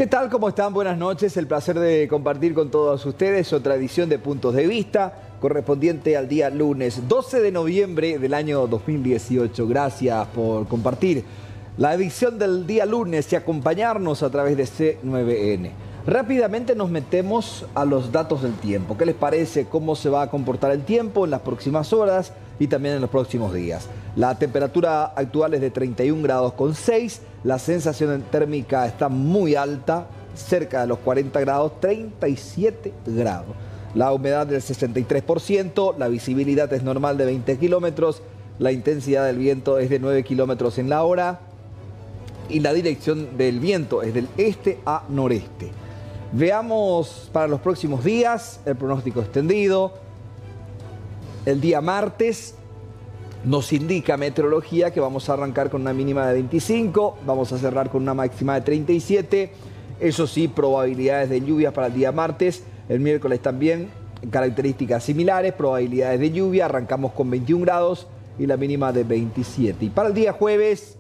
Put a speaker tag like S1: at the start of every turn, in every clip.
S1: ¿Qué tal? ¿Cómo están? Buenas noches. El placer de compartir con todos ustedes otra edición de Puntos de Vista correspondiente al día lunes 12 de noviembre del año 2018. Gracias por compartir la edición del día lunes y acompañarnos a través de C9N. Rápidamente nos metemos a los datos del tiempo. ¿Qué les parece? ¿Cómo se va a comportar el tiempo en las próximas horas y también en los próximos días? La temperatura actual es de 31 grados con 6. La sensación térmica está muy alta, cerca de los 40 grados, 37 grados. La humedad del 63%, la visibilidad es normal de 20 kilómetros, la intensidad del viento es de 9 kilómetros en la hora y la dirección del viento es del este a noreste. Veamos para los próximos días el pronóstico extendido. El día martes nos indica meteorología que vamos a arrancar con una mínima de 25, vamos a cerrar con una máxima de 37. Eso sí, probabilidades de lluvias para el día martes. El miércoles también, características similares, probabilidades de lluvia. Arrancamos con 21 grados y la mínima de 27. Y para el día jueves,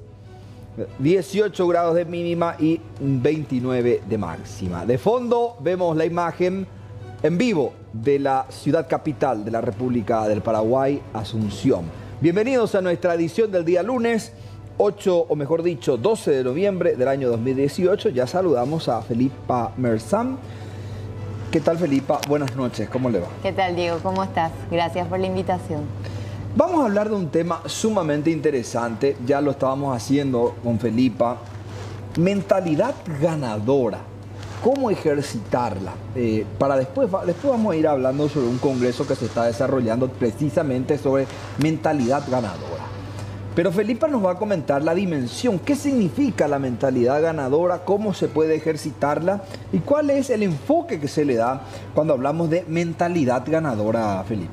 S1: 18 grados de mínima y 29 de máxima. De fondo vemos la imagen en vivo de la ciudad capital de la República del Paraguay, Asunción. Bienvenidos a nuestra edición del día lunes, 8, o mejor dicho, 12 de noviembre del año 2018. Ya saludamos a Felipa Mersam. ¿Qué tal, Felipa? Buenas noches, ¿cómo le va?
S2: ¿Qué tal, Diego? ¿Cómo estás? Gracias por la invitación.
S1: Vamos a hablar de un tema sumamente interesante, ya lo estábamos haciendo con Felipa. Mentalidad ganadora, ¿cómo ejercitarla? Para después vamos a ir hablando sobre un congreso que se está desarrollando precisamente sobre mentalidad ganadora. Pero Felipa nos va a comentar la dimensión, qué significa la mentalidad ganadora, cómo se puede ejercitarla y cuál es el enfoque que se le da cuando hablamos de mentalidad ganadora, Felipa.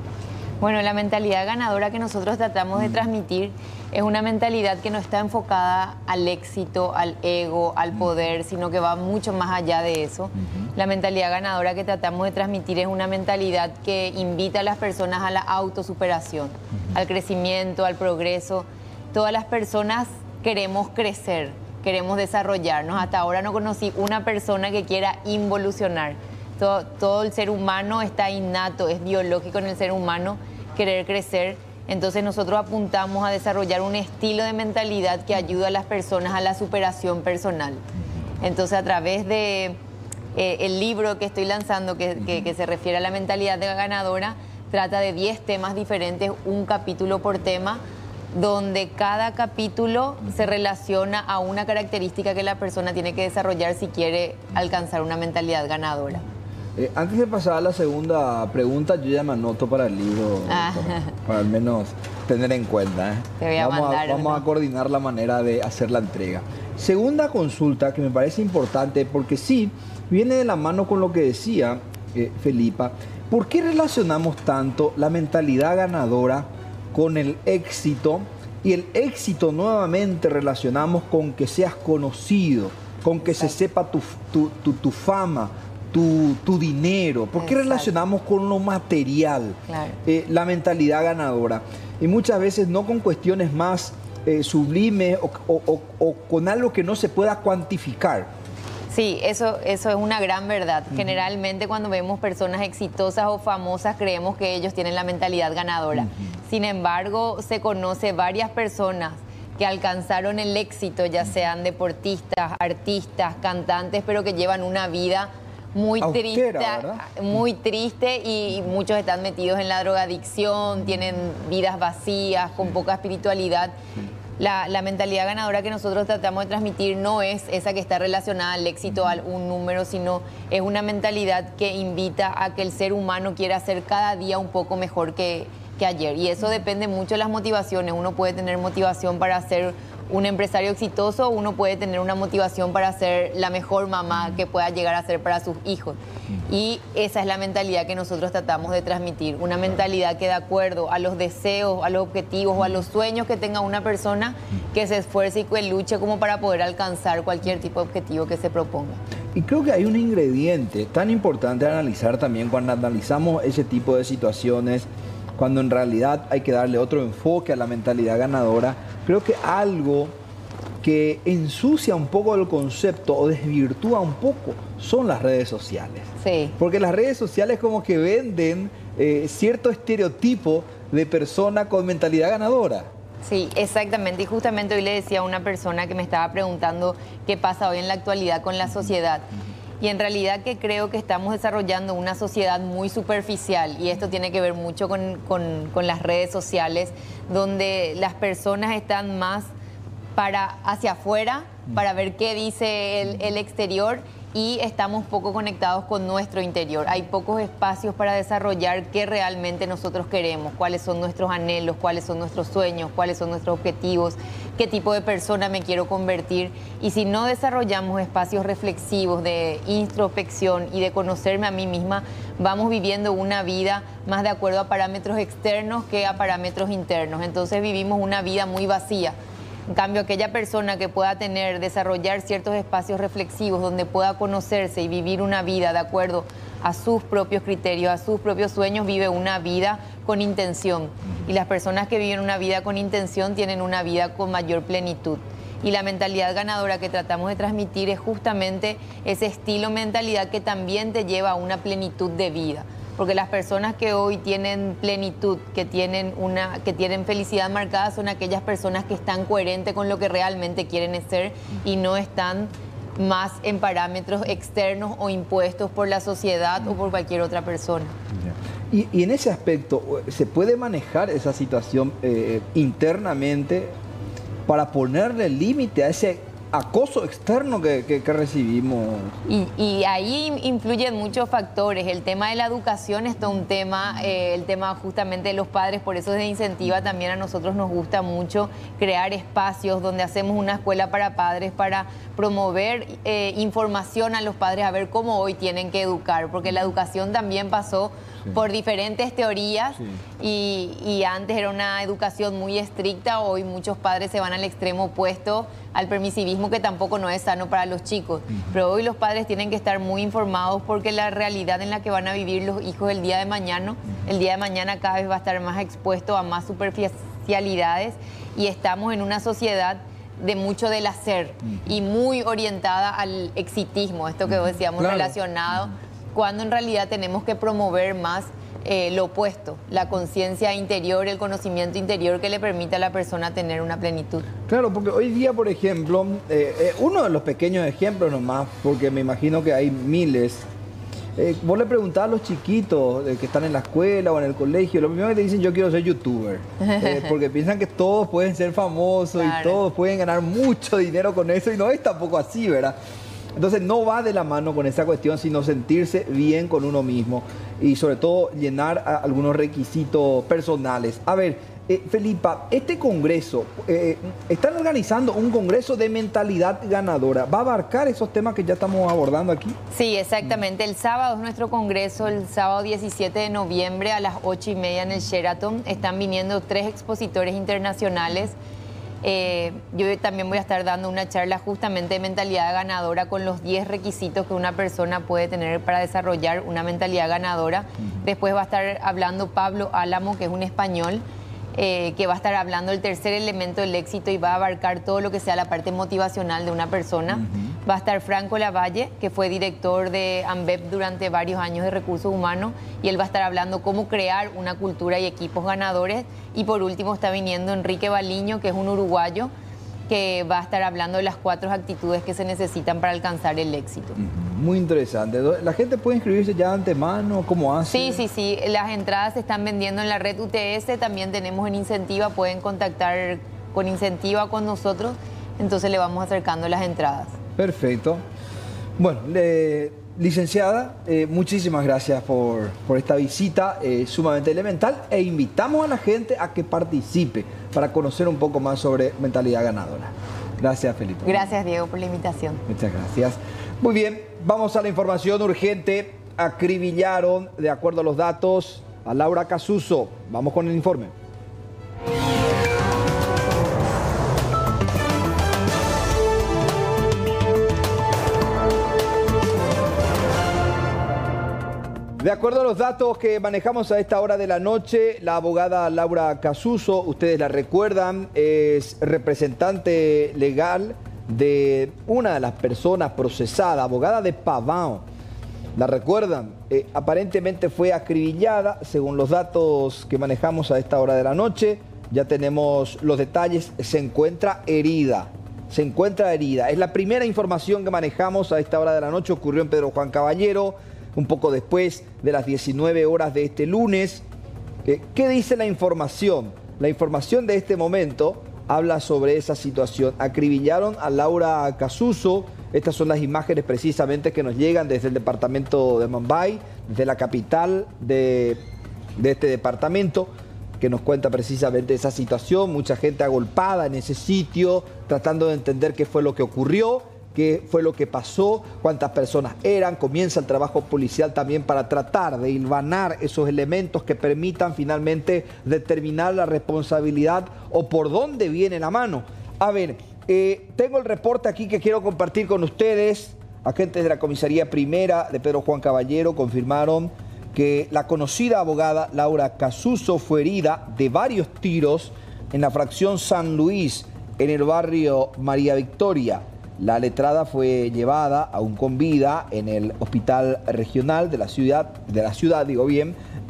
S2: Bueno, la mentalidad ganadora que nosotros tratamos de transmitir es una mentalidad que no está enfocada al éxito, al ego, al poder, sino que va mucho más allá de eso. La mentalidad ganadora que tratamos de transmitir es una mentalidad que invita a las personas a la autosuperación, al crecimiento, al progreso. Todas las personas queremos crecer, queremos desarrollarnos. Hasta ahora no conocí una persona que quiera involucionar. Todo el ser humano está innato, es biológico en el ser humano querer crecer. Entonces nosotros apuntamos a desarrollar un estilo de mentalidad que ayuda a las personas a la superación personal. Entonces a través de el libro que estoy lanzando, que se refiere a la mentalidad ganadora, trata de 10 temas diferentes, un capítulo por tema, donde cada capítulo se relaciona a una característica que la persona tiene que desarrollar si quiere alcanzar una mentalidad ganadora.
S1: Antes de pasar a la segunda pregunta, yo ya me anoto para el libro, para al menos tener en cuenta.
S2: Te voy a mandar.
S1: Vamos a coordinar la manera de hacer la entrega. Segunda consulta que me parece importante, porque sí, viene de la mano con lo que decía Felipa. ¿Por qué relacionamos tanto la mentalidad ganadora con el éxito? Y el éxito nuevamente relacionamos con que seas conocido, con que se sepa tu fama, tu dinero. ¿Por qué relacionamos con lo material?
S2: Claro.
S1: La mentalidad ganadora? Y muchas veces no con cuestiones más sublimes o con algo que no se pueda cuantificar.
S2: Sí, eso es una gran verdad. Generalmente cuando vemos personas exitosas o famosas creemos que ellos tienen la mentalidad ganadora. Sin embargo, se conoce varias personas que alcanzaron el éxito, ya sean deportistas, artistas, cantantes, pero que llevan una vida muy
S1: austera,
S2: muy triste, y muchos están metidos en la drogadicción, tienen vidas vacías, con poca espiritualidad. La mentalidad ganadora que nosotros tratamos de transmitir no es esa que está relacionada al éxito, a un número, sino es una mentalidad que invita a que el ser humano quiera ser cada día un poco mejor que ayer. Y eso depende mucho de las motivaciones. Uno puede tener motivación para ser un empresario exitoso, uno puede tener una motivación para ser la mejor mamá que pueda llegar a ser para sus hijos. Y esa es la mentalidad que nosotros tratamos de transmitir, una mentalidad que de acuerdo a los deseos, a los objetivos o a los sueños que tenga una persona, que se esfuerce y que luche como para poder alcanzar cualquier tipo de objetivo que se proponga.
S1: Y creo que hay un ingrediente tan importante a analizar también cuando analizamos ese tipo de situaciones, cuando en realidad hay que darle otro enfoque a la mentalidad ganadora. Creo que algo que ensucia un poco el concepto o desvirtúa un poco son las redes sociales.
S2: Sí.
S1: Porque las redes sociales como que venden cierto estereotipo de persona con mentalidad ganadora.
S2: Sí, exactamente. Y justamente hoy le decía a una persona que me estaba preguntando qué pasa hoy en la actualidad con la sociedad. Y en realidad que creo que estamos desarrollando una sociedad muy superficial y esto tiene que ver mucho con las redes sociales, donde las personas están más hacia afuera, para ver qué dice el exterior, y estamos poco conectados con nuestro interior. Hay pocos espacios para desarrollar qué realmente nosotros queremos, cuáles son nuestros anhelos, cuáles son nuestros sueños, cuáles son nuestros objetivos, qué tipo de persona me quiero convertir. Y si no desarrollamos espacios reflexivos de introspección y de conocerme a mí misma, vamos viviendo una vida más de acuerdo a parámetros externos que a parámetros internos. Entonces vivimos una vida muy vacía. En cambio, aquella persona que pueda desarrollar ciertos espacios reflexivos donde pueda conocerse y vivir una vida de acuerdo a sus propios criterios, a sus propios sueños, vive una vida con intención. Y las personas que viven una vida con intención tienen una vida con mayor plenitud. Y la mentalidad ganadora que tratamos de transmitir es justamente ese estilo mentalidad que también te lleva a una plenitud de vida. Porque las personas que hoy tienen plenitud, que tienen felicidad marcada, son aquellas personas que están coherentes con lo que realmente quieren ser y no están más en parámetros externos o impuestos por la sociedad o por cualquier otra persona.
S1: Y en ese aspecto, ¿se puede manejar esa situación internamente para ponerle límite a ese acoso externo que recibimos?
S2: Y ahí influyen muchos factores. El tema de la educación es todo un tema, el tema justamente de los padres, por eso desde Incentiva también a nosotros nos gusta mucho crear espacios donde hacemos una escuela para padres para promover información a los padres a ver cómo hoy tienen que educar, porque la educación también pasó por diferentes teorías y antes era una educación muy estricta, hoy muchos padres se van al extremo opuesto, al permisivismo, que tampoco no es sano para los chicos. Pero hoy los padres tienen que estar muy informados porque la realidad en la que van a vivir los hijos el día de mañana cada vez va a estar más expuesto a más superficialidades y estamos en una sociedad de mucho del hacer y muy orientada al exitismo, esto que decíamos relacionado, cuando en realidad tenemos que promover más lo opuesto, la conciencia interior, el conocimiento interior que le permite a la persona tener una plenitud.
S1: Claro, porque hoy día, por ejemplo, uno de los pequeños ejemplos nomás, porque me imagino que hay miles, vos le preguntás a los chiquitos que están en la escuela o en el colegio, lo primero que te dicen: yo quiero ser youtuber, porque piensan que todos pueden ser famosos y todos pueden ganar mucho dinero con eso, y no es tampoco así, ¿verdad? Entonces no va de la mano con esa cuestión, sino sentirse bien con uno mismo y sobre todo llenar algunos requisitos personales. A ver, Felipa, este congreso, están organizando un congreso de mentalidad ganadora. ¿Va a abarcar esos temas que ya estamos abordando aquí?
S2: Sí, exactamente. El sábado es nuestro congreso, el sábado 17 de noviembre a las 8:30 en el Sheraton. Están viniendo 3 expositores internacionales. Yo también voy a estar dando una charla justamente de mentalidad ganadora con los 10 requisitos que una persona puede tener para desarrollar una mentalidad ganadora. Después va a estar hablando Pablo Álamo, que es un español, que va a estar hablando el tercer elemento del éxito y va a abarcar todo lo que sea la parte motivacional de una persona. Va a estar Franco Lavalle, que fue director de AMBEP durante varios años de recursos humanos, y él va a estar hablando cómo crear una cultura y equipos ganadores. Y por último está viniendo Enrique Baliño, que es un uruguayo, que va a estar hablando de las 4 actitudes que se necesitan para alcanzar el éxito.
S1: Muy interesante. ¿La gente puede inscribirse ya de antemano? ¿Cómo hace?
S2: Sí. Las entradas se están vendiendo en la red UTS. También tenemos en Incentiva. Pueden contactar con Incentiva con nosotros. Entonces le vamos acercando las entradas.
S1: Perfecto. Bueno, licenciada, muchísimas gracias por esta visita sumamente elemental, e invitamos a la gente a que participe para conocer un poco más sobre mentalidad ganadora. Gracias, Felipe.
S2: Gracias, Diego, por la invitación.
S1: Muchas gracias. Muy bien, vamos a la información urgente. Acribillaron, de acuerdo a los datos, a Laura Casuso. Vamos con el informe. De acuerdo a los datos que manejamos a esta hora de la noche, la abogada Laura Casuso, ustedes la recuerdan, es representante legal de una de las personas procesadas, abogada de Pavão. ¿La recuerdan? Aparentemente fue acribillada, según los datos que manejamos a esta hora de la noche. Ya tenemos los detalles, se encuentra herida. Se encuentra herida. Es la primera información que manejamos a esta hora de la noche. Ocurrió en Pedro Juan Caballero, un poco después de las 19 horas de este lunes. ¿Qué dice la información? La información de este momento habla sobre esa situación. Acribillaron a Laura Casuso. Estas son las imágenes precisamente que nos llegan desde el departamento de Mumbai, desde la capital de este departamento, que nos cuenta precisamente esa situación. Mucha gente agolpada en ese sitio, tratando de entender qué fue lo que ocurrió, qué fue lo que pasó, cuántas personas eran. Comienza el trabajo policial también para tratar de hilvanar esos elementos que permitan finalmente determinar la responsabilidad o por dónde viene la mano. A ver, tengo el reporte aquí que quiero compartir con ustedes. Agentes de la Comisaría Primera de Pedro Juan Caballero confirmaron que la conocida abogada Laura Casuso fue herida de varios tiros en la fracción San Luis, en el barrio María Victoria. La letrada fue llevada aún con vida en el hospital regional de la ciudad,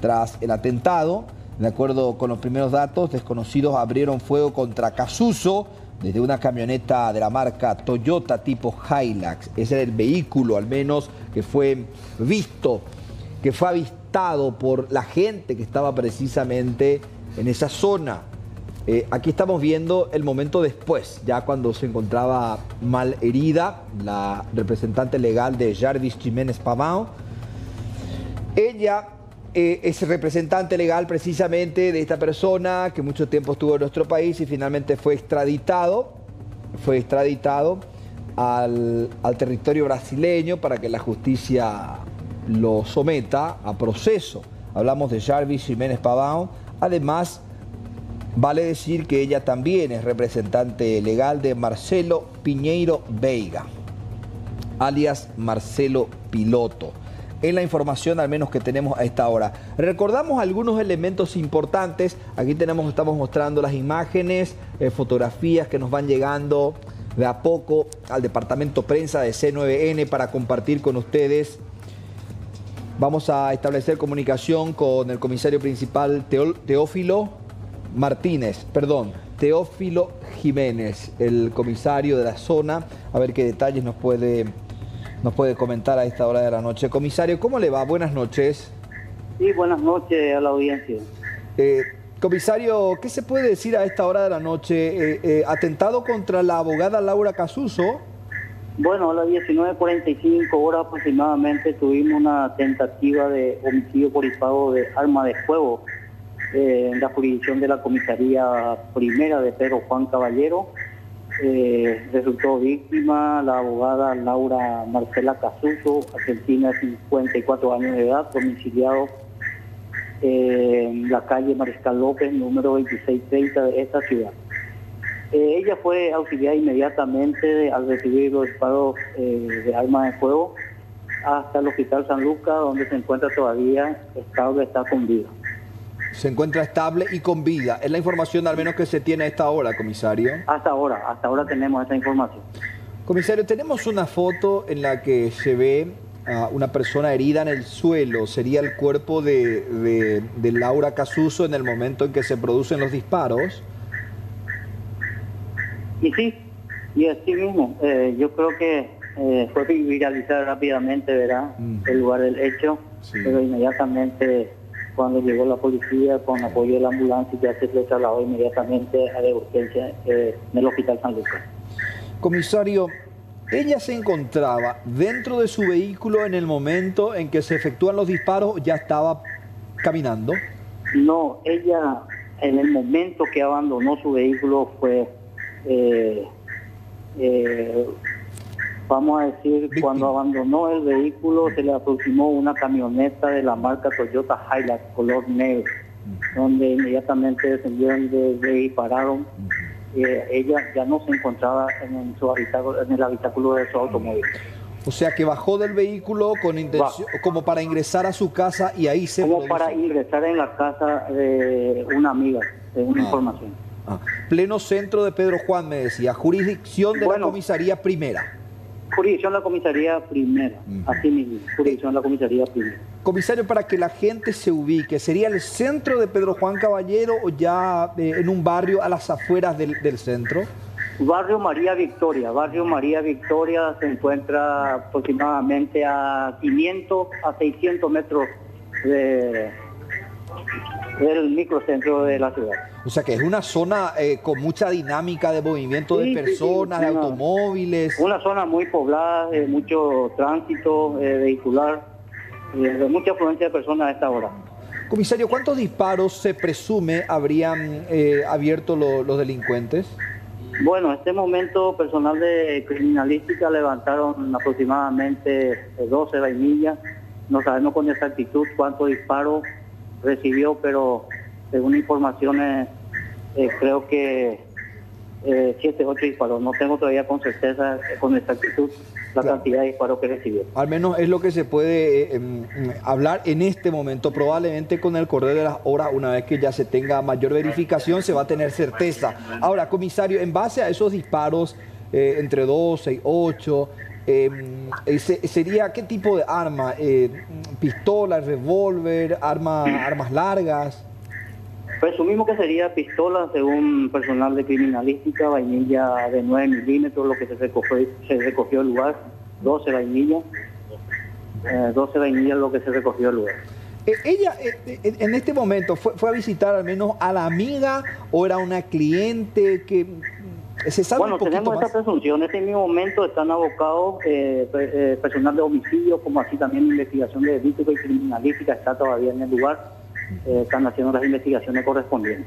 S1: tras el atentado. De acuerdo con los primeros datos, desconocidos abrieron fuego contra Casuso desde una camioneta de la marca Toyota tipo Hilux. Ese era el vehículo, al menos, que fue visto, que fue avistado por la gente que estaba precisamente en esa zona. Aquí estamos viendo el momento después, ya cuando se encontraba mal herida, la representante legal de Jarvis Jiménez Pavão. Ella es representante legal precisamente de esta persona que mucho tiempo estuvo en nuestro país y finalmente fue extraditado al territorio brasileño para que la justicia lo someta a proceso. Hablamos de Jarvis Jiménez Pavão. Además, vale decir que ella también es representante legal de Marcelo Pinheiro Veiga, alias Marcelo Piloto. Es la información al menos que tenemos a esta hora. Recordamos algunos elementos importantes. Aquí estamos mostrando las imágenes, fotografías que nos van llegando de a poco al departamento prensa de C9N para compartir con ustedes. Vamos a establecer comunicación con el comisario principal Teófilo Jiménez, el comisario de la zona, a ver qué detalles nos puede comentar a esta hora de la noche. Comisario, ¿cómo le va? Buenas noches.
S3: Sí, buenas noches a la audiencia.
S1: Comisario, ¿qué se puede decir a esta hora de la noche? ¿Atentado contra la abogada Laura Casuso?
S3: Bueno, a las 19:45 horas aproximadamente tuvimos una tentativa de homicidio por disparo de arma de fuego en la jurisdicción de la Comisaría Primera de Pedro Juan Caballero. Resultó víctima la abogada Laura Marcela Casuso, argentina de 54 años de edad, domiciliado en la calle Mariscal López, número 2630 de esta ciudad. Ella fue auxiliada inmediatamente al recibir los disparos de arma de fuego hasta el Hospital San Lucas, donde se encuentra todavía estable, está con vida.
S1: Se encuentra estable y con vida. Es la información al menos que se tiene a esta hora, comisario.
S3: Hasta ahora tenemos esa información.
S1: Comisario, tenemos una foto en la que se ve a una persona herida en el suelo. ¿Sería el cuerpo de Laura Casuso en el momento en que se producen los disparos?
S3: Y sí, y así mismo. Yo creo que fue viralizado rápidamente, ¿verdad? El lugar del hecho, sí. Pero inmediatamente cuando llegó la policía con apoyo de la ambulancia ya se le trasladó inmediatamente a la urgencia en el Hospital San Lucas.
S1: Comisario, ¿ella se encontraba dentro de su vehículo en el momento en que se efectúan los disparos o ya estaba caminando?
S3: No, ella en el momento que abandonó su vehículo fue, vamos a decir, cuando abandonó el vehículo se le aproximó una camioneta de la marca Toyota Hilux color negro, donde inmediatamente descendieron y dispararon. Ella ya no se encontraba en el habitáculo de su automóvil.
S1: O sea que bajó del vehículo con intención, como para ingresar a su casa y ahí se
S3: como
S1: produce...
S3: para ingresar en la casa de una amiga, de una información.
S1: Pleno centro de Pedro Juan, me decía, jurisdicción de la comisaría primera.
S3: Jurisdicción de la comisaría primera, así mismo, jurisdicción de la comisaría primera.
S1: Comisario, para que la gente se ubique, ¿sería el centro de Pedro Juan Caballero o ya en un barrio a las afueras del centro?
S3: Barrio María Victoria se encuentra aproximadamente a 500 a 600 metros del microcentro de la ciudad.
S1: O sea que es una zona con mucha dinámica de movimiento de personas, de automóviles.
S3: Una zona muy poblada, de mucho tránsito vehicular, de mucha afluencia de personas a esta hora.
S1: Comisario, ¿cuántos disparos se presume habrían abierto los delincuentes?
S3: Bueno, en este momento personal de criminalística levantaron aproximadamente 12 vainillas. No sabemos con exactitud cuántos disparos recibió, pero según informaciones creo que 7, 8 disparos. No tengo todavía con certeza, con exactitud, la cantidad de disparos que recibió.
S1: Al menos es lo que se puede hablar en este momento. Probablemente con el correr de las horas, una vez que ya se tenga mayor verificación, se va a tener certeza. Ahora, comisario, en base a esos disparos, entre 12 y 8, ¿sería qué tipo de arma? ¿Pistola, revólver, armas largas?
S3: Presumimos que sería pistola, según personal de criminalística, vainilla de 9 milímetros, lo que se recogió el lugar, 12 vainillas, 12 vainillas lo que se recogió el lugar.
S1: ¿Ella en este momento fue a visitar al menos a la amiga o era una cliente que se sabe un poquito
S3: tenemos
S1: más?
S3: esta presunción. En este mismo momento están abocados personal de homicidio, como así también investigación de delitos y criminalística está todavía en el lugar. Están haciendo las investigaciones correspondientes.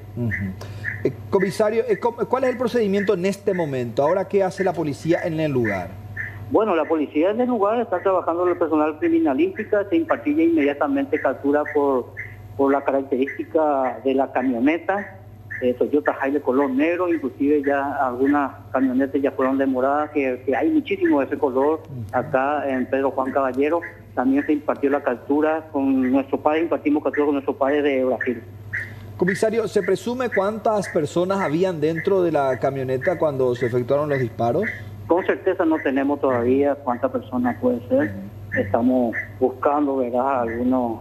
S1: Comisario, ¿cuál es el procedimiento en este momento? ¿Ahora qué hace la policía en el lugar?
S3: Bueno, la policía en el lugar está trabajando en el personal criminalística, se impartió ya inmediatamente captura por la característica de la camioneta, Toyota Hilux color negro, inclusive ya algunas camionetas ya fueron demoradas, que hay muchísimo de ese color acá en Pedro Juan Caballero. También se impartió la captura con nuestro padre, impartimos captura con nuestro padre de Brasil.
S1: Comisario, ¿se presume cuántas personas habían dentro de la camioneta cuando se efectuaron los disparos?
S3: Con certeza no tenemos todavía cuántas personas puede ser. Estamos buscando, ¿verdad?, algunos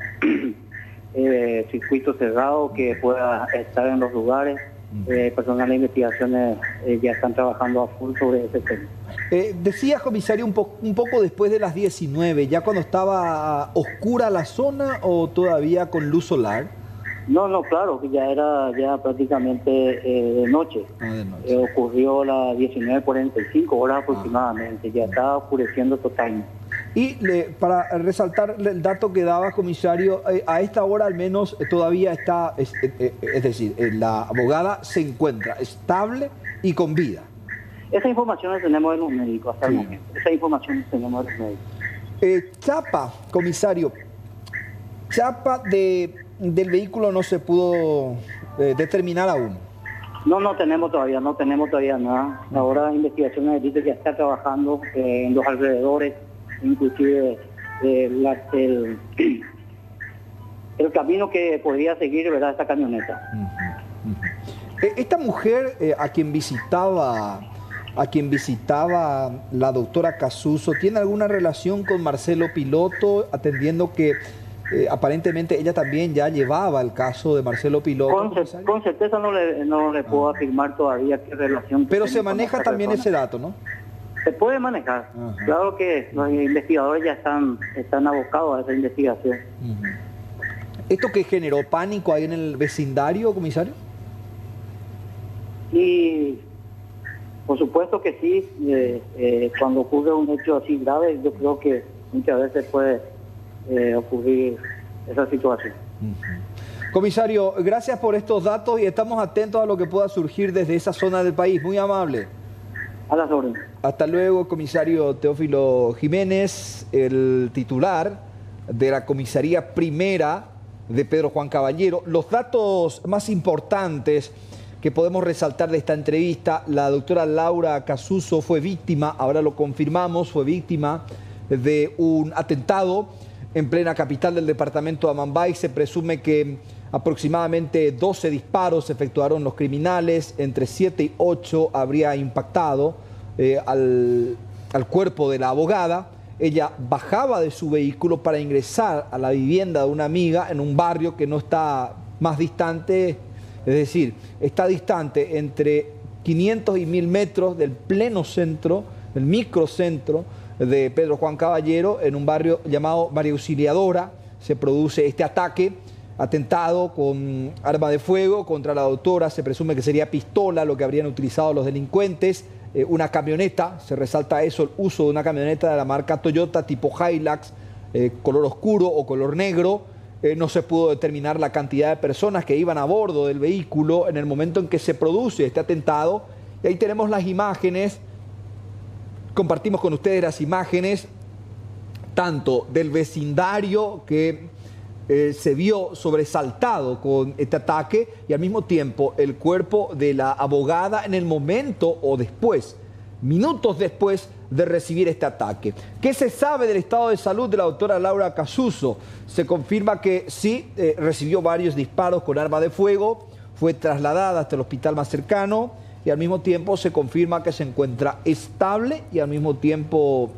S3: circuitos cerrados que pueda estar en los lugares. Personal de investigaciones ya están trabajando a full sobre ese tema.
S1: Decía, comisario, un poco después de las 19, ¿ya cuando estaba oscura la zona o todavía con luz solar?
S3: No, claro, que ya era prácticamente de noche.
S1: De noche.
S3: Ocurrió a las 19:45 horas aproximadamente, ya estaba oscureciendo totalmente.
S1: Y para resaltar el dato que daba, comisario, a esta hora al menos todavía está, es decir, la abogada se encuentra estable y con vida.
S3: Esa información la tenemos de los médicos hasta el momento. Esa información la tenemos de los médicos.
S1: Chapa, comisario, chapa del vehículo no se pudo determinar aún.
S3: No tenemos todavía nada. Ahora investigaciones dice que ya está trabajando en los alrededores, inclusive el camino que podría seguir, ¿verdad?, esta camioneta.
S1: Esta mujer a quien visitaba la doctora Casuso, ¿tiene alguna relación con Marcelo Piloto, atendiendo que aparentemente ella también ya llevaba el caso de Marcelo Piloto?
S3: Con certeza no le puedo afirmar todavía qué relación.
S1: Pero se maneja también ese dato, ¿no?
S3: Se puede manejar. Claro que los investigadores ya están abocados a esa investigación.
S1: ¿Esto que generó pánico ahí en el vecindario, comisario?
S3: Y por supuesto que sí. Cuando ocurre un hecho así grave, yo creo que muchas veces puede ocurrir esa situación.
S1: Comisario, gracias por estos datos y estamos atentos a lo que pueda surgir desde esa zona del país. Muy amable.
S3: A las órdenes.
S1: Hasta luego, comisario Teófilo Jiménez, el titular de la comisaría primera de Pedro Juan Caballero. Los datos más importantes que podemos resaltar de esta entrevista: la doctora Laura Casuso fue víctima, ahora lo confirmamos, fue víctima de un atentado en plena capital del departamento de Amambay. Se presume que aproximadamente 12 disparos efectuaron los criminales, entre 7 y 8 habría impactado al cuerpo de la abogada. Ella bajaba de su vehículo para ingresar a la vivienda de una amiga en un barrio que no está más distante, es decir, está distante entre 500 y 1000 metros del pleno centro, del microcentro de Pedro Juan Caballero, en un barrio llamado María Auxiliadora. Se produce este atentado con arma de fuego contra la doctora. Se presume que sería pistola lo que habrían utilizado los delincuentes. Una camioneta, se resalta eso, el uso de una camioneta de la marca Toyota tipo Hilux, color oscuro o color negro. No se pudo determinar la cantidad de personas que iban a bordo del vehículo en el momento en que se produce este atentado. Y ahí tenemos las imágenes, compartimos con ustedes las imágenes tanto del vecindario que se vio sobresaltado con este ataque y al mismo tiempo el cuerpo de la abogada en el momento o después, minutos después de recibir este ataque. ¿Qué se sabe del estado de salud de la doctora Laura Casuso? Se confirma que sí, recibió varios disparos con arma de fuego, fue trasladada hasta el hospital más cercano y al mismo tiempo se confirma que se encuentra estable y al mismo tiempo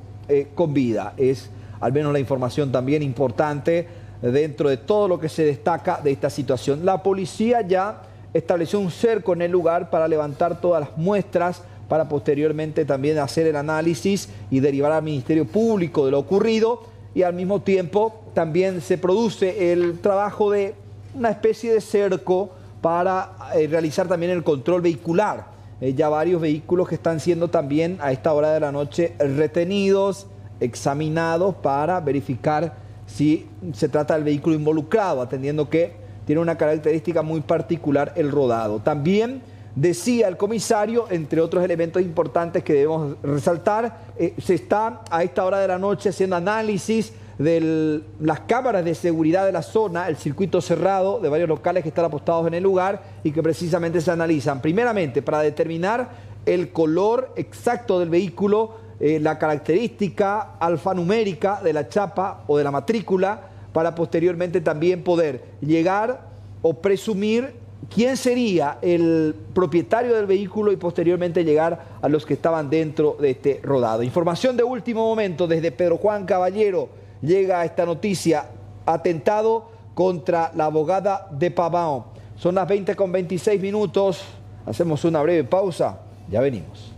S1: con vida. Es al menos la información también importante dentro de todo lo que se destaca de esta situación. La policía ya estableció un cerco en el lugar para levantar todas las muestras, para posteriormente también hacer el análisis y derivar al Ministerio Público de lo ocurrido, y al mismo tiempo también se produce el trabajo de una especie de cerco para realizar también el control vehicular. Ya varios vehículos que están siendo también a esta hora de la noche retenidos, examinados para verificar si se trata del vehículo involucrado, atendiendo que tiene una característica muy particular el rodado. También decía el comisario, entre otros elementos importantes que debemos resaltar, se está a esta hora de la noche haciendo análisis de las cámaras de seguridad de la zona, el circuito cerrado de varios locales que están apostados en el lugar y que precisamente se analizan. Primeramente, para determinar el color exacto del vehículo, la característica alfanumérica de la chapa o de la matrícula, para posteriormente también poder llegar o presumir quién sería el propietario del vehículo y posteriormente llegar a los que estaban dentro de este rodado. Información de último momento desde Pedro Juan Caballero. Llega esta noticia: atentado contra la abogada de Pavão. Son las 20:26. Hacemos una breve pausa. Ya venimos.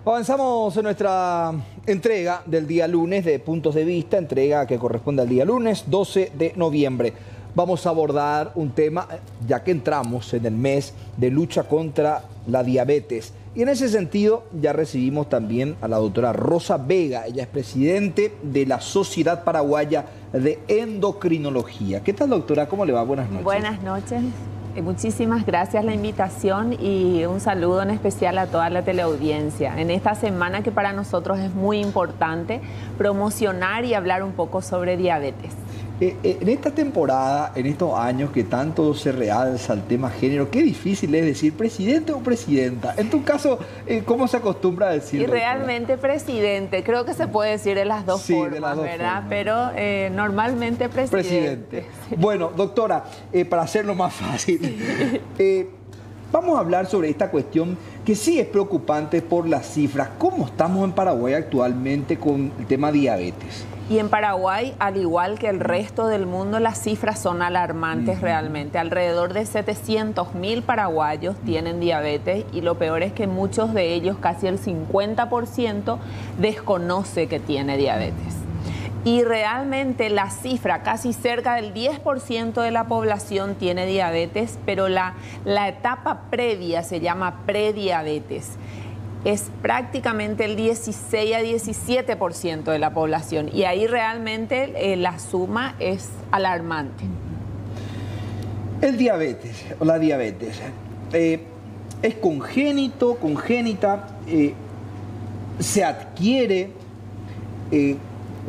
S1: Avanzamos en nuestra entrega del día lunes de Puntos de Vista, entrega que corresponde al día lunes 12 de noviembre. Vamos a abordar un tema, ya que entramos en el mes de lucha contra la diabetes. Y en ese sentido ya recibimos también a la doctora Rosa Vega. Ella es presidente de la Sociedad Paraguaya de Endocrinología. ¿Qué tal, doctora? ¿Cómo le va? Buenas noches.
S4: Buenas noches. Muchísimas gracias la invitación y un saludo en especial a toda la teleaudiencia. En esta semana que para nosotros es muy importante promocionar y hablar un poco sobre diabetes.
S1: En esta temporada, en estos años que tanto se realza el tema género, qué difícil es decir presidente o presidenta. En tu caso, ¿cómo se acostumbra a decir?
S4: Y realmente presidente, creo que se puede decir de las dos formas,
S1: de las dos
S4: ¿verdad?
S1: formas.
S4: Pero normalmente presidente.
S1: Bueno, doctora, para hacerlo más fácil, Vamos a hablar sobre esta cuestión que sí es preocupante por las cifras. ¿Cómo estamos en Paraguay actualmente con el tema diabetes?
S4: Y en Paraguay, al igual que el resto del mundo, las cifras son alarmantes realmente. Alrededor de 700.000 paraguayos tienen diabetes y lo peor es que muchos de ellos, casi el 50%, desconoce que tiene diabetes. Y realmente la cifra, casi cerca del 10% de la población tiene diabetes, pero la etapa previa se llama prediabetes. Es prácticamente el 16 a 17% de la población y ahí realmente la suma es alarmante.
S1: El diabetes o la diabetes es congénita, se adquiere,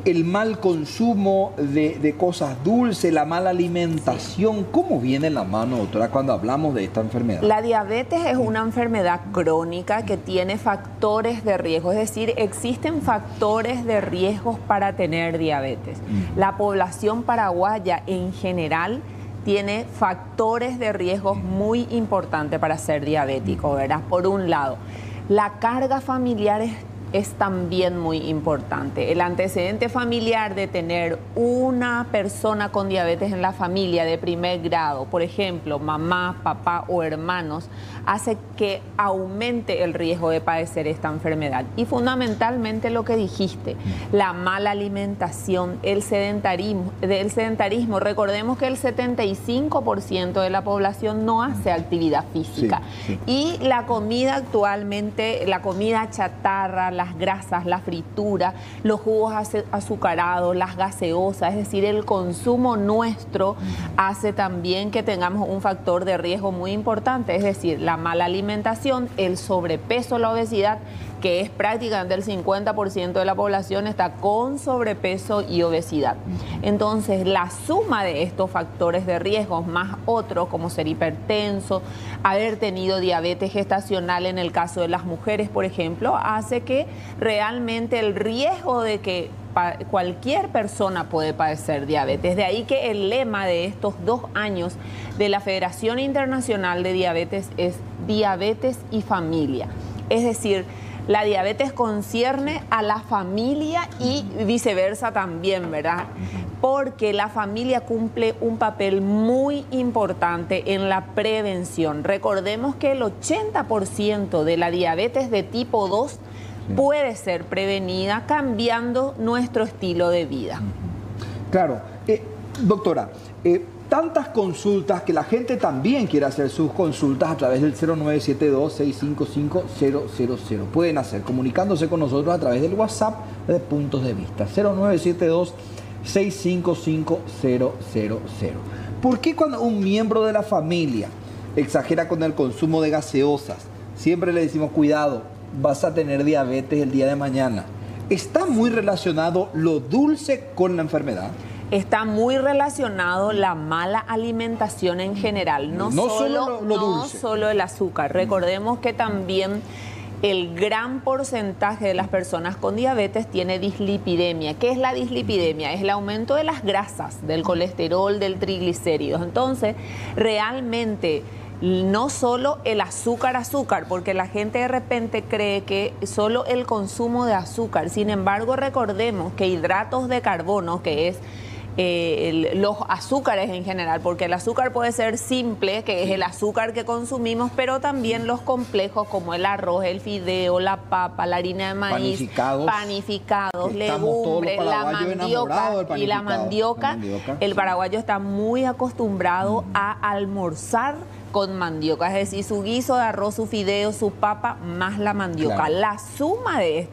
S1: el mal consumo de cosas dulces, la mala alimentación. ¿Cómo viene en la mano, doctora, cuando hablamos de esta enfermedad?
S4: La diabetes es una enfermedad crónica que tiene factores de riesgo, es decir, existen factores de riesgo para tener diabetes. La población paraguaya en general tiene factores de riesgo muy importantes para ser diabético, ¿verdad? Por un lado, la carga familiar es también muy importante. El antecedente familiar de tener una persona con diabetes en la familia de primer grado, por ejemplo, mamá, papá o hermanos, hace que aumente el riesgo de padecer esta enfermedad. Y fundamentalmente lo que dijiste, la mala alimentación, el sedentarismo. Recordemos que el 75% de la población no hace actividad física. Sí. Y la comida actualmente, la comida chatarra, las grasas, la fritura, los jugos azucarados, las gaseosas, es decir, el consumo nuestro hace también que tengamos un factor de riesgo muy importante, es decir, la mala alimentación, el sobrepeso, la obesidad, que es prácticamente el 50% de la población está con sobrepeso y obesidad. Entonces, la suma de estos factores de riesgo más otros, como ser hipertenso, haber tenido diabetes gestacional en el caso de las mujeres, por ejemplo, hace que realmente el riesgo de que cualquier persona puede padecer diabetes. De ahí que el lema de estos 2 años de la Federación Internacional de Diabetes es diabetes y familia. Es decir, la diabetes concierne a la familia y viceversa también, ¿verdad? Porque la familia cumple un papel muy importante en la prevención. Recordemos que el 80% de la diabetes de tipo 2 puede ser prevenida cambiando nuestro estilo de vida.
S1: Claro. Doctora, tantas consultas que la gente también quiere hacer sus consultas a través del 0972-655-000. Pueden hacer comunicándose con nosotros a través del WhatsApp de Puntos de Vista. 0972-655-000. ¿Por qué cuando un miembro de la familia exagera con el consumo de gaseosas, siempre le decimos cuidado, vas a tener diabetes el día de mañana? ¿Está muy relacionado lo dulce con la enfermedad?
S4: Está muy relacionado la mala alimentación en general, no solo el azúcar. Recordemos que también el gran porcentaje de las personas con diabetes tiene dislipidemia. ¿Qué es la dislipidemia? Es el aumento de las grasas, del colesterol, del triglicéridos. Entonces, realmente no solo el azúcar, porque la gente de repente cree que solo el consumo de azúcar. Sin embargo, recordemos que hidratos de carbono, que es los azúcares en general, porque el azúcar puede ser simple, que es el azúcar que consumimos, pero también los complejos como el arroz, el fideo, la papa, la harina de maíz, panificados, legumbres, la mandioca y la mandioca. El paraguayo está muy acostumbrado a almorzar con mandioca, es decir, su guiso de arroz, su fideo, su papa, más la mandioca. Claro. La suma de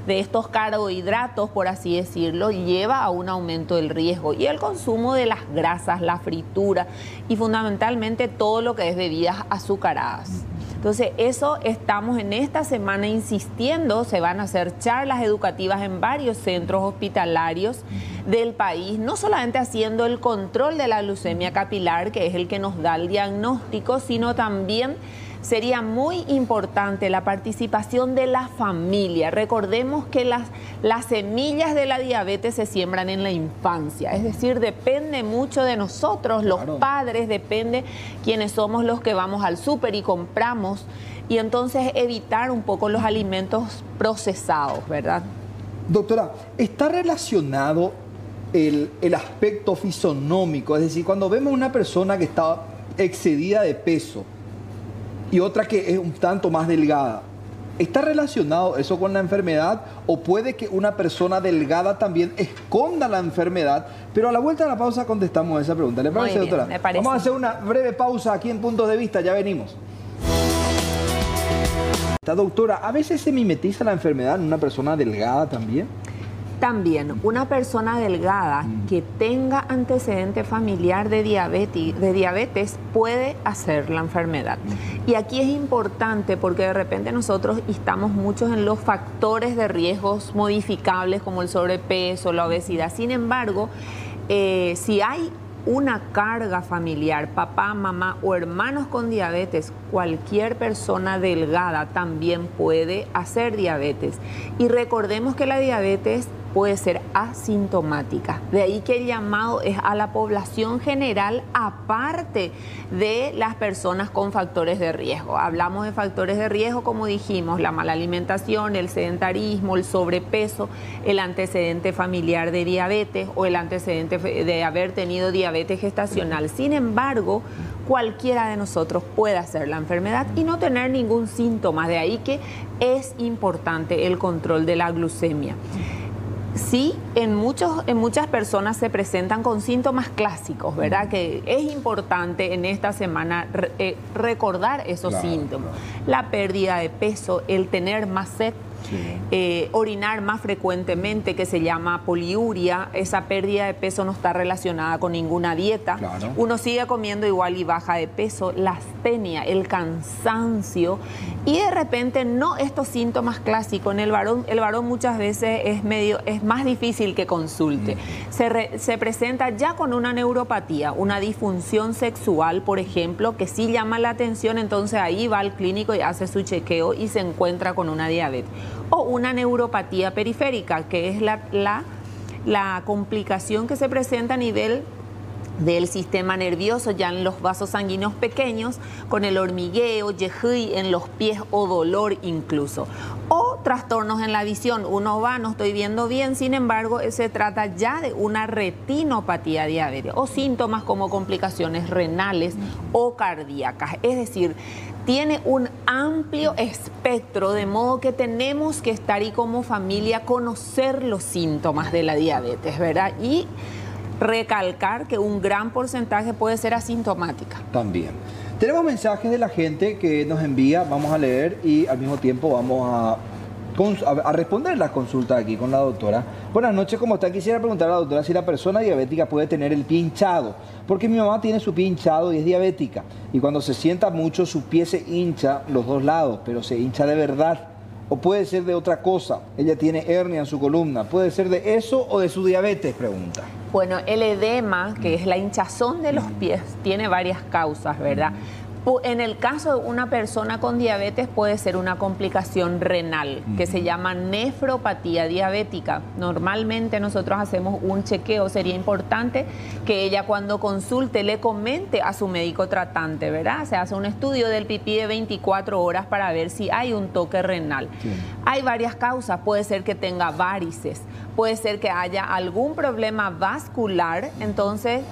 S4: estos carbohidratos, por así decirlo, lleva a un aumento del riesgo y el consumo de las grasas, la fritura y fundamentalmente todo lo que es bebidas azucaradas. Entonces, eso estamos en esta semana insistiendo, se van a hacer charlas educativas en varios centros hospitalarios del país, no solamente haciendo el control de la glucemia capilar, que es el que nos da el diagnóstico, sino también sería muy importante la participación de la familia. Recordemos que las semillas de la diabetes se siembran en la infancia, es decir, depende mucho de nosotros, los padres, depende quiénes somos los que vamos al súper y compramos, y entonces evitar un poco los alimentos procesados, ¿verdad?
S1: Doctora, ¿está relacionado el aspecto fisonómico? Es decir, cuando vemos una persona que está excedida de peso y otra que es un tanto más delgada, ¿está relacionado eso con la enfermedad? ¿O puede que una persona delgada también esconda la enfermedad? Pero a la vuelta de la pausa contestamos esa pregunta. ¿Le parece, doctora?
S4: Me parece.
S1: Vamos a hacer una breve pausa aquí en Puntos de Vista, ya venimos. Doctora, ¿a veces se mimetiza la enfermedad en una persona delgada también?
S4: También, una persona delgada que tenga antecedente familiar de diabetes puede hacer la enfermedad. Y aquí es importante porque de repente nosotros estamos muchos en los factores de riesgos modificables como el sobrepeso, la obesidad. Sin embargo, si hay una carga familiar, papá, mamá o hermanos con diabetes, cualquier persona delgada también puede hacer diabetes. Y recordemos que la diabetes puede ser asintomática. De ahí que el llamado es a la población general, aparte de las personas con factores de riesgo. Hablamos de factores de riesgo, como dijimos, la mala alimentación, el sedentarismo, el sobrepeso, el antecedente familiar de diabetes o el antecedente de haber tenido diabetes gestacional. Sin embargo, cualquiera de nosotros puede hacer la enfermedad y no tener ningún síntoma. De ahí que es importante el control de la glucemia. Sí, en muchas personas se presentan con síntomas clásicos, ¿verdad? Que es importante en esta semana recordar esos síntomas. La pérdida de peso, el tener más sed, orinar más frecuentemente, que se llama poliuria. Esa pérdida de peso no está relacionada con ninguna dieta. Uno sigue comiendo igual y baja de peso. La astenia, el cansancio y de repente no estos síntomas clásicos. En el varón muchas veces es más difícil que consulte. Se presenta ya con una neuropatía, una disfunción sexual, por ejemplo, que sí llama la atención. Entonces ahí va al clínico y hace su chequeo y se encuentra con una diabetes. O una neuropatía periférica, que es la complicación que se presenta a nivel del sistema nervioso, ya en los vasos sanguíneos pequeños, con el hormigueo, yejí en los pies o dolor incluso. O trastornos en la visión. Uno va, no estoy viendo bien, sin embargo, se trata ya de una retinopatía diabética. O síntomas como complicaciones renales o cardíacas. Es decir, tiene un amplio espectro, de modo que tenemos que estar y como familia conocer los síntomas de la diabetes, ¿verdad? Y recalcar que un gran porcentaje puede ser asintomática.
S1: También. Tenemos mensajes de la gente que nos envía, vamos a leer y al mismo tiempo vamos a responder las consultas aquí con la doctora. Buenas noches, ¿cómo está? Quisiera preguntar a la doctora si la persona diabética puede tener el pie hinchado, porque mi mamá tiene su pie hinchado y es diabética, y cuando se sienta mucho su pie se hincha los dos lados, pero se hincha de verdad. O puede ser de otra cosa. Ella tiene hernia en su columna. ¿Puede ser de eso o de su diabetes? Pregunta.
S4: Bueno, el edema, que es la hinchazón de los pies, tiene varias causas, ¿verdad? En el caso de una persona con diabetes puede ser una complicación renal que se llama nefropatía diabética. Normalmente nosotros hacemos un chequeo. Sería importante que ella cuando consulte le comente a su médico tratante, ¿verdad? Se hace un estudio del pipí de 24 horas para ver si hay un toque renal. Hay varias causas. Puede ser que tenga varices, puede ser que haya algún problema vascular, entonces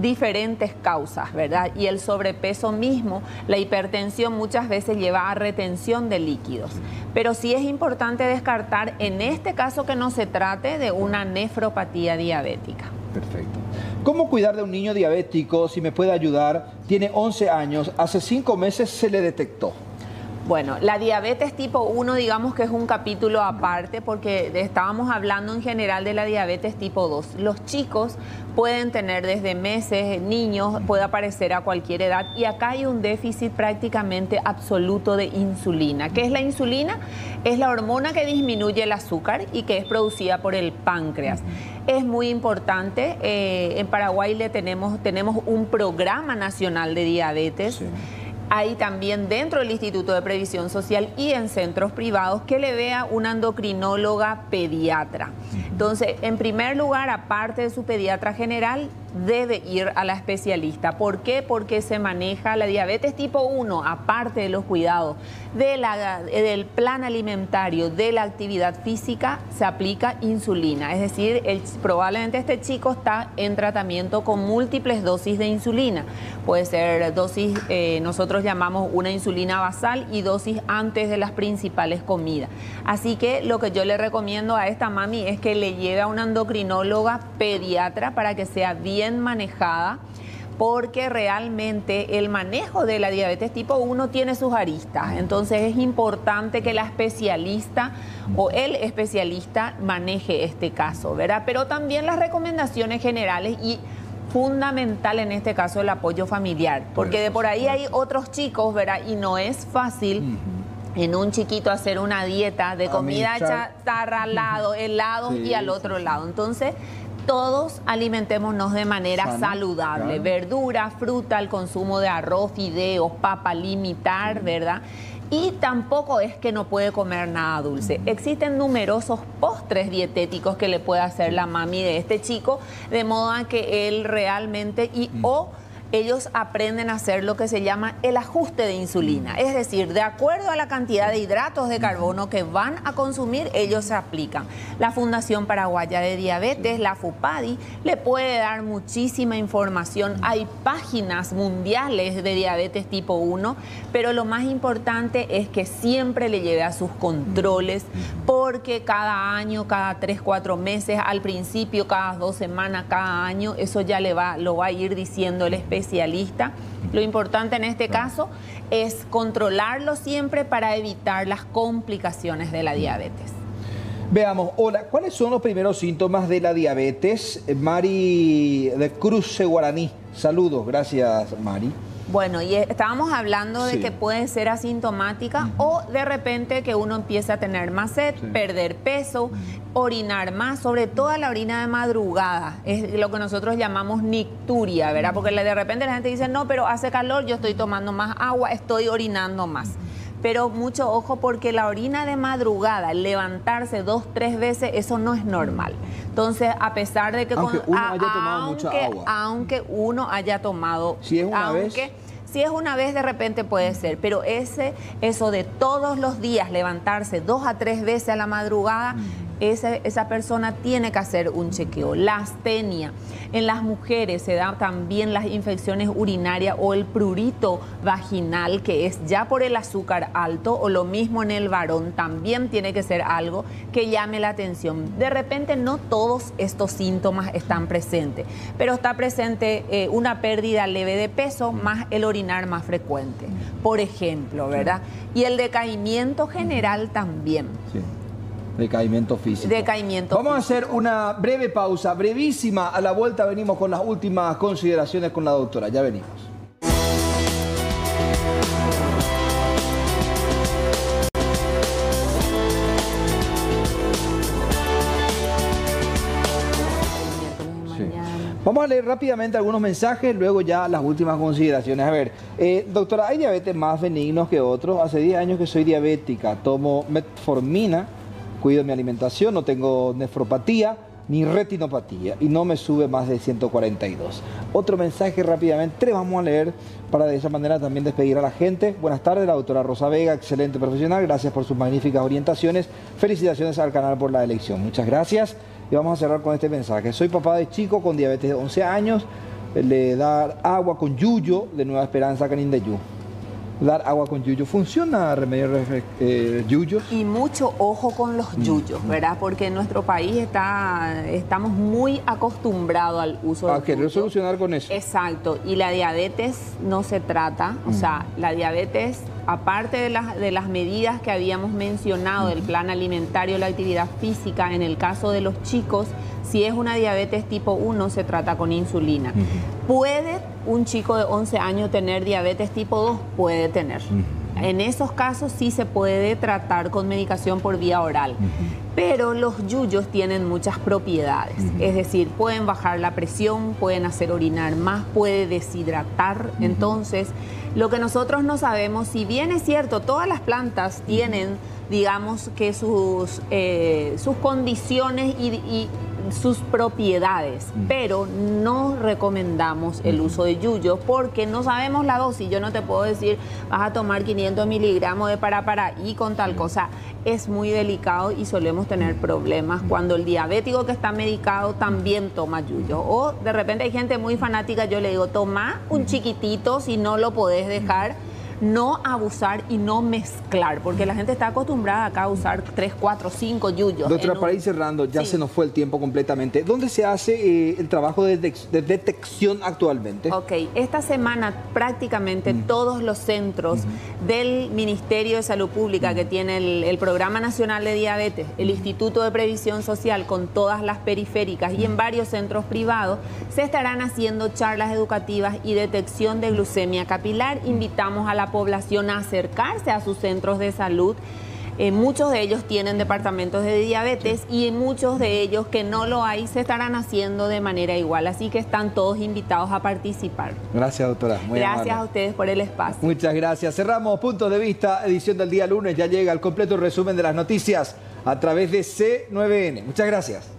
S4: diferentes causas, ¿verdad? Y el sobrepeso mismo, la hipertensión muchas veces lleva a retención de líquidos. Pero sí es importante descartar en este caso que no se trate de una nefropatía diabética.
S1: Perfecto. ¿Cómo cuidar de un niño diabético? Si me puede ayudar. Tiene 11 años, hace 5 meses se le detectó.
S4: Bueno, la diabetes tipo 1 digamos que es un capítulo aparte porque estábamos hablando en general de la diabetes tipo 2. Los chicos pueden tener desde meses, niños, puede aparecer a cualquier edad y acá hay un déficit prácticamente absoluto de insulina. ¿Qué es la insulina? Es la hormona que disminuye el azúcar y que es producida por el páncreas. Es muy importante, en Paraguay tenemos un programa nacional de diabetes. Hay también dentro del Instituto de Previsión Social y en centros privados que le vea una endocrinóloga pediatra. Entonces, en primer lugar, aparte de su pediatra general, debe ir a la especialista. ¿Por qué? Porque se maneja la diabetes tipo 1, aparte de los cuidados del plan alimentario, de la actividad física, se aplica insulina. Es decir, probablemente este chico está en tratamiento con múltiples dosis de insulina. Puede ser dosis, nosotros llamamos una insulina basal y dosis antes de las principales comidas. Así que lo que yo le recomiendo a esta mami es que le lleve a una endocrinóloga pediatra para que sea bien manejada, porque realmente el manejo de la diabetes tipo 1 tiene sus aristas. Entonces es importante que la especialista o el especialista maneje este caso, ¿verdad? Pero también las recomendaciones generales y fundamental en este caso el apoyo familiar, porque de por ahí hay otros chicos, ¿verdad? Y no es fácil en un chiquito hacer una dieta de comida chatarra al lado, helados y al otro lado. Entonces, todos alimentémonos de manera saludable. Verdura, fruta, el consumo de arroz, fideos, papa, limitar, ¿verdad? Y tampoco es que no puede comer nada dulce. Existen numerosos postres dietéticos que le puede hacer la mami de este chico, de modo a que él realmente ellos aprenden a hacer lo que se llama el ajuste de insulina. Es decir, de acuerdo a la cantidad de hidratos de carbono que van a consumir, ellos se aplican. La Fundación Paraguaya de Diabetes, la FUPADI, le puede dar muchísima información. Hay páginas mundiales de diabetes tipo 1, pero lo más importante es que siempre le lleve a sus controles, porque cada año, cada 3, 4 meses, al principio, cada 2 semanas, cada año, eso ya lo va a ir diciendo el especialista. Lo importante en este caso es controlarlo siempre para evitar las complicaciones de la diabetes.
S1: Veamos, hola, ¿cuáles son los primeros síntomas de la diabetes? Mari de Cruce Guaraní. Saludos, gracias Mari.
S4: Bueno, y estábamos hablando de que puede ser asintomática o de repente que uno empieza a tener más sed, perder peso, orinar más, sobre todo la orina de madrugada. Es lo que nosotros llamamos nicturia, ¿verdad? Porque de repente la gente dice, no, pero hace calor, yo estoy tomando más agua, estoy orinando más. Pero mucho ojo, porque la orina de madrugada, levantarse 2, 3 veces, eso no es normal. Entonces, a pesar de que
S1: aunque uno haya tomado mucha agua.
S4: Aunque uno haya tomado,
S1: si es una vez,
S4: si es una vez de repente puede ser, pero eso de todos los días levantarse 2 a 3 veces a la madrugada, esa persona tiene que hacer un chequeo. La astenia. En las mujeres se da también las infecciones urinarias o el prurito vaginal, que es ya por el azúcar alto, o lo mismo en el varón, también tiene que ser algo que llame la atención. De repente no todos estos síntomas están presentes, pero está presente una pérdida leve de peso más el orinar más frecuente, por ejemplo, ¿verdad? Y el decaimiento general también.
S1: Sí. Decaimiento físico.
S4: Vamos
S1: a hacer una breve pausa, brevísima. A la vuelta venimos con las últimas consideraciones con la doctora. Ya venimos. Vamos a leer rápidamente algunos mensajes, luego ya las últimas consideraciones. A ver, doctora, ¿hay diabetes más benignos que otros? Hace 10 años que soy diabética, tomo metformina, cuido mi alimentación, no tengo nefropatía ni retinopatía y no me sube más de 142. Otro mensaje rápidamente, 3 vamos a leer para de esa manera también despedir a la gente. Buenas tardes, la doctora Rosa Vega, excelente profesional, gracias por sus magníficas orientaciones, felicitaciones al canal por la elección, muchas gracias. Y vamos a cerrar con este mensaje. Soy papá de chico con diabetes de 11 años, le dar agua con yuyo de Nueva Esperanza, Canindeyú. Dar agua con yuyo. ¿Funciona remedio yuyo?
S4: Y mucho ojo con los yuyos, ¿verdad? Porque en nuestro país estamos muy acostumbrados al uso de
S1: querer solucionar con eso.
S4: Exacto. Y la diabetes no se trata, o sea, la diabetes, aparte de las medidas que habíamos mencionado del plan alimentario, la actividad física, en el caso de los chicos, si es una diabetes tipo 1, se trata con insulina. ¿Puede un chico de 11 años tener diabetes tipo 2? Puede tener. En esos casos sí se puede tratar con medicación por vía oral. Pero los yuyos tienen muchas propiedades, es decir, pueden bajar la presión, pueden hacer orinar más, puede deshidratar. Entonces, lo que nosotros no sabemos, si bien es cierto, todas las plantas tienen, digamos, que sus condiciones y sus propiedades, pero no recomendamos el uso de yuyos porque no sabemos la dosis. Yo no te puedo decir, vas a tomar 500 miligramos de para y con tal cosa. Es muy delicado y solemos tener problemas cuando el diabético que está medicado también toma yuyo. O de repente hay gente muy fanática, yo le digo, toma un chiquitito si no lo podés dejar. No abusar y no mezclar, porque la gente está acostumbrada acá a usar 3, 4, 5 yuyos.
S1: Doctora, para ir cerrando, ya se nos fue el tiempo completamente. ¿Dónde se hace el trabajo de detección actualmente?
S4: Ok, esta semana prácticamente todos los centros del Ministerio de Salud Pública que tiene el Programa Nacional de Diabetes, el Instituto de Previsión Social con todas las periféricas y en varios centros privados, se estarán haciendo charlas educativas y detección de glucemia capilar. Invitamos a la población a acercarse a sus centros de salud. Muchos de ellos tienen departamentos de diabetes y muchos de ellos que no lo hay se estarán haciendo de manera igual. Así que están todos invitados a participar.
S1: Gracias, doctora. Muy
S4: gracias
S1: amable
S4: a ustedes por el espacio.
S1: Muchas gracias. Cerramos Puntos de Vista, edición del día lunes. Ya llega el completo resumen de las noticias a través de C9N. Muchas gracias.